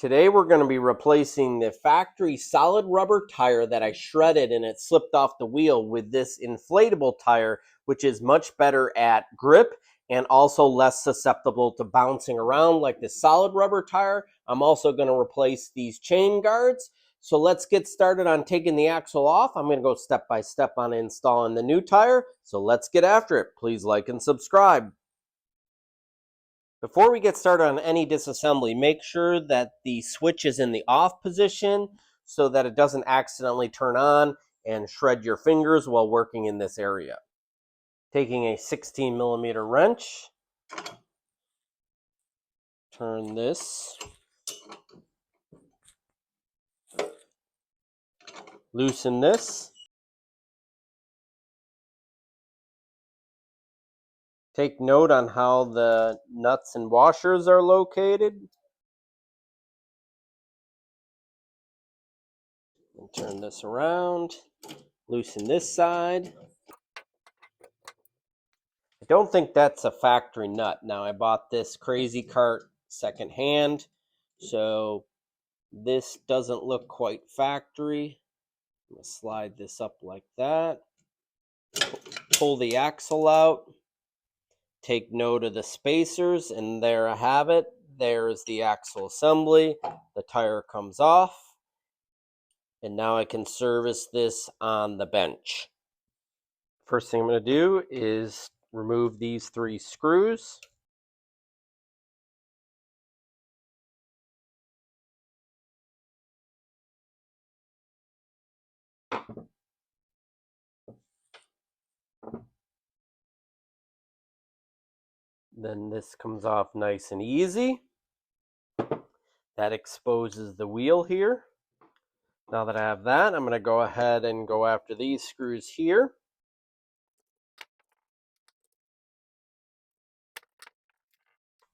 Today we're going to be replacing the factory solid rubber tire that I shredded and it slipped off the wheel with this inflatable tire, which is much better at grip and also less susceptible to bouncing around like the solid rubber tire. I'm also going to replace these chain guards. So let's get started on taking the axle off. I'm going to go step by step on installing the new tire. So let's get after it. Please like and subscribe. Before we get started on any disassembly, make sure that the switch is in the off position so that it doesn't accidentally turn on and shred your fingers while working in this area. Taking a 16mm wrench, turn this, loosen this, take note on how the nuts and washers are located. And turn this around, loosen this side. I don't think that's a factory nut. Now, I bought this Crazy Cart secondhand, so this doesn't look quite factory. I'm going to slide this up like that. Pull the axle out. Take note of the spacers, and there I have it. There's the axle assembly. The tire comes off. And now I can service this on the bench. First thing I'm going to do is remove these 3 screws. Then this comes off nice and easy. That exposes the wheel here. Now that I have that, I'm going to go ahead and go after these screws here.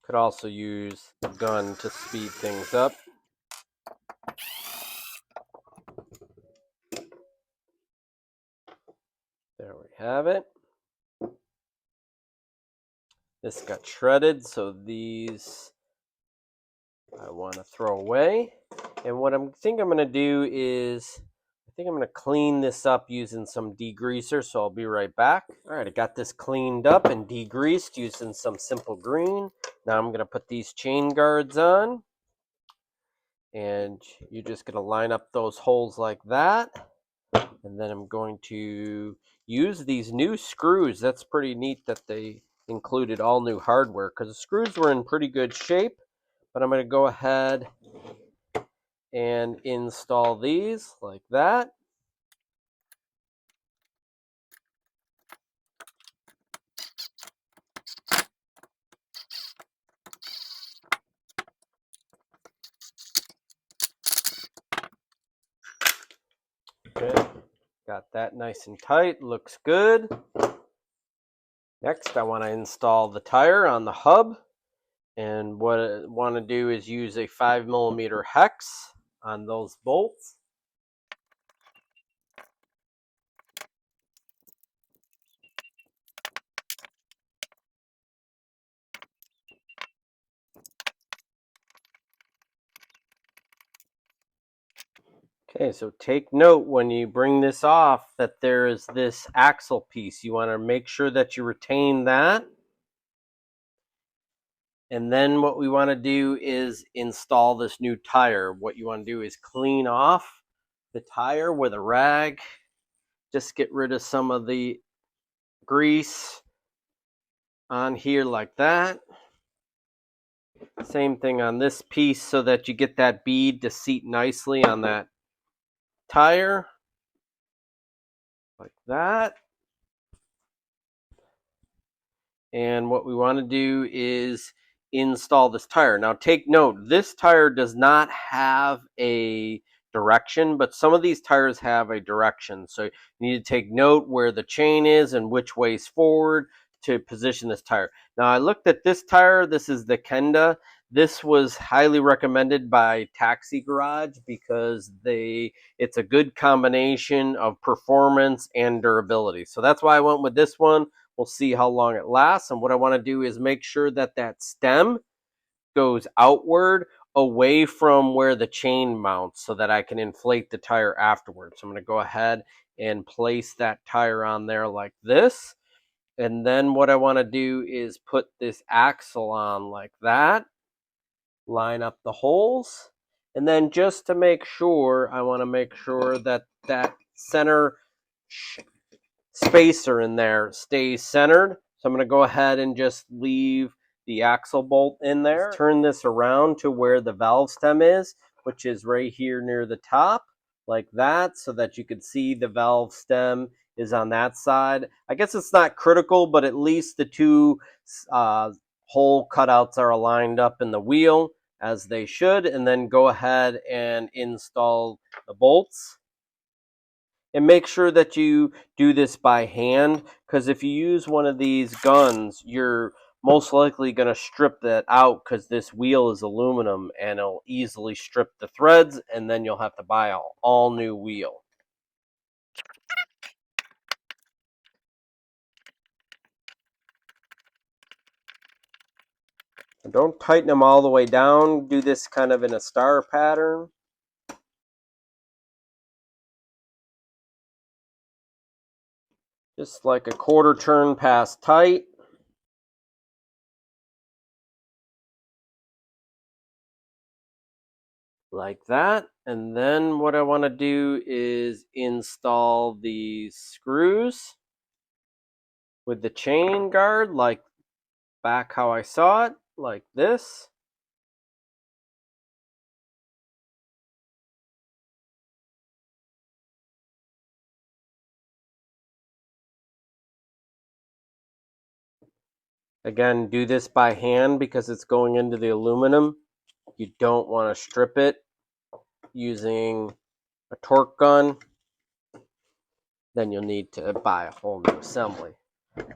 Could also use a gun to speed things up. There we have it. This got shredded, so these I want to throw away. And what I think I'm going to do is, I think I'm going to clean this up using some degreaser, so I'll be right back. All right, I got this cleaned up and degreased using some simple green. Now I'm going to put these chain guards on. And you're just going to line up those holes like that. And then I'm going to use these new screws. That's pretty neat that they included all new hardware because the screws were in pretty good shape. But I'm going to go ahead and install these like that. Okay, got that nice and tight. Looks good. Next, I want to install the tire on the hub. And what I want to do is use a 5mm hex on those bolts. Okay, so take note when you bring this off that there is this axle piece. You want to make sure that you retain that. And then what we want to do is install this new tire. What you want to do is clean off the tire with a rag. Just get rid of some of the grease on here like that. Same thing on this piece so that you get that bead to seat nicely on that tire. Like that. And what we want to do is install this tire. Now take note, this tire does not have a direction, but some of these tires have a direction. So you need to take note where the chain is and which way is forward to position this tire. Now I looked at this tire. This is the Kenda. This was highly recommended by Taxi Garage because it's a good combination of performance and durability. So that's why I went with this one. We'll see how long it lasts. And what I want to do is make sure that that stem goes outward away from where the chain mounts so that I can inflate the tire afterwards. So I'm going to go ahead and place that tire on there like this. And then what I want to do is put this axle on like that. Line up the holes. And then just to make sure, I want to make sure that that center spacer in there stays centered. So I'm going to go ahead and just leave the axle bolt in there. Just turn this around to where the valve stem is, which is right here near the top, like that, so that you can see the valve stem is on that side. I guess it's not critical, but at least the two hole cutouts are aligned up in the wheel as they should. And then go ahead and install the bolts. And make sure that you do this by hand, because if you use one of these guns, you're most likely going to strip that out because this wheel is aluminum and it'll easily strip the threads, and then you'll have to buy an all new wheel. And don't tighten them all the way down. Do this kind of in a star pattern. Just like a quarter turn past tight. Like that. And then what I want to do is install these screws with the chain guard, like back how I saw it, like this. Again, do this by hand because it's going into the aluminum. You don't want to strip it using a torque gun. Then you'll need to buy a whole new assembly.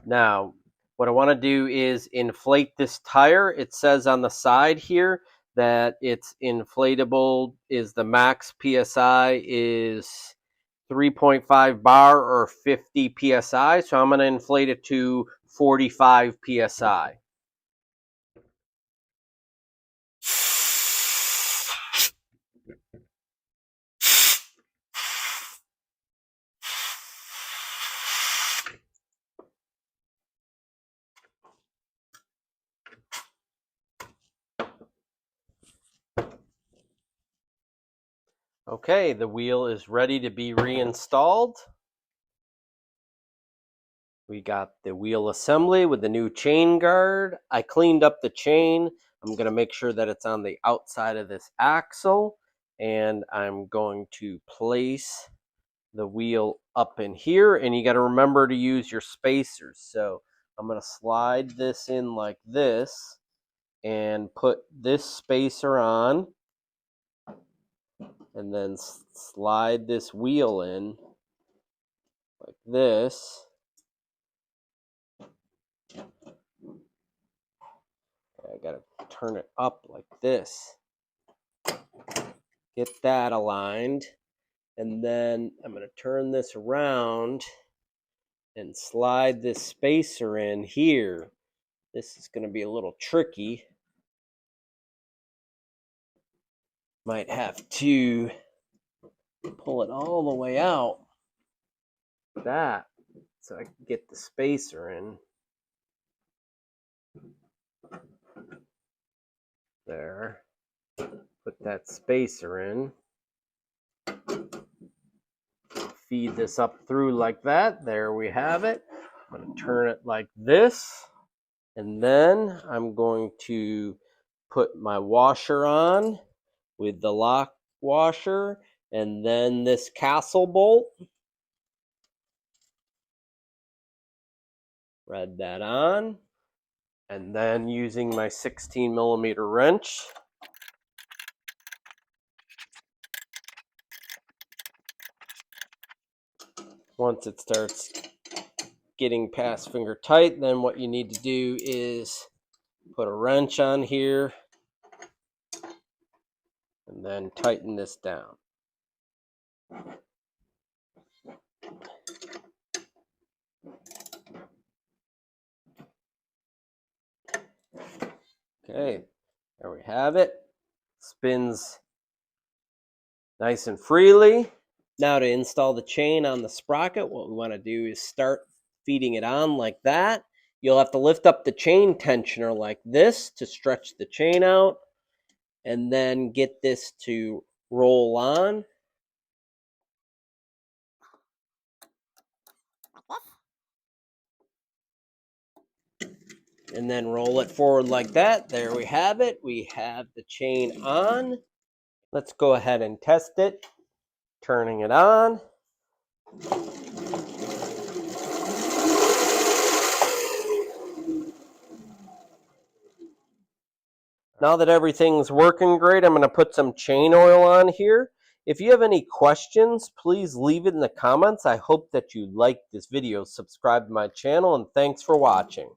Now, what I want to do is inflate this tire. It says on the side here that it's inflatable, is the max PSI is 3.5 bar or 50 PSI. So I'm going to inflate it to 45 PSI. Okay, the wheel is ready to be reinstalled. We got the wheel assembly with the new chain guard. I cleaned up the chain. I'm going to make sure that it's on the outside of this axle. And I'm going to place the wheel up in here. And you got to remember to use your spacers. So I'm going to slide this in like this and put this spacer on. And then slide this wheel in like this. I gotta turn it up like this. Get that aligned. And then I'm gonna turn this around and slide this spacer in here. This is gonna be a little tricky. Might have to pull it all the way out. That, so I can get the spacer in. There. Put that spacer in. Feed this up through like that. There we have it. I'm going to turn it like this. And then I'm going to put my washer on with the lock washer. And then this castle bolt. Thread that on. And then using my 16mm wrench, once it starts getting past finger tight, then what you need to do is put a wrench on here and then tighten this down. Okay, there we have it. spins nice and freely. Now to install the chain on the sprocket, what we want to do is start feeding it on like that. You'll have to lift up the chain tensioner like this to stretch the chain out, and then get this to roll on. And then roll it forward like that. There we have it. We have the chain on. Let's go ahead and test it. Turning it on. Now that everything's working great, I'm going to put some chain oil on here. If you have any questions, please leave it in the comments. I hope that you liked this video. Subscribe to my channel, and thanks for watching.